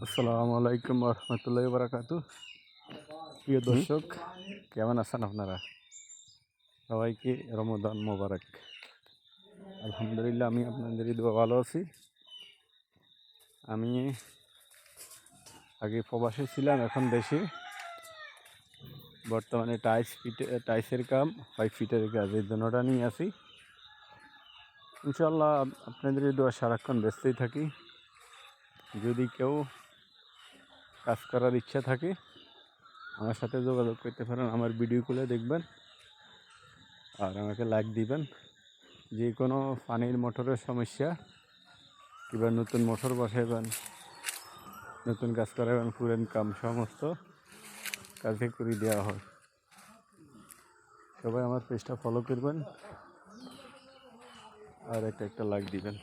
আসসালামু আলাইকুম রহমতুল্লাহি বারাকাতু। প্রিয় দর্শক, কেমন আছেন আপনারা? সবাইকে রমজান মোবারক। আলহামদুলিল্লাহ, আমি আপনাদের দোয়া ভালো আছি। আমি আগে প্রবাসে ছিলাম, এখন দেশে। বর্তমানে টাইসের কাম, 5 ফিটের কাজ, এই দুটোটা নিয়ে আছি। ইনশাল্লাহ আপনাদের দোয়া সারাক্ষণ ব্যস্তই থাকি। যদি কেউ কাজ করার ইচ্ছা থাকে আমার সাথে যোগাযোগ করতে পারেন, আমার ভিডিওগুলো দেখবেন আর আমাকে লাইক দিবেন। যে কোনো পানির মোটরের সমস্যা কিংবা নতুন মোটর বসাইবেন, নতুন কাজ করাবেন, পুরান কাম সমস্ত কাজে করে দেওয়া হয়। সবাই আমার পেজটা ফলো করবেন আর একটা লাইক দিবেন।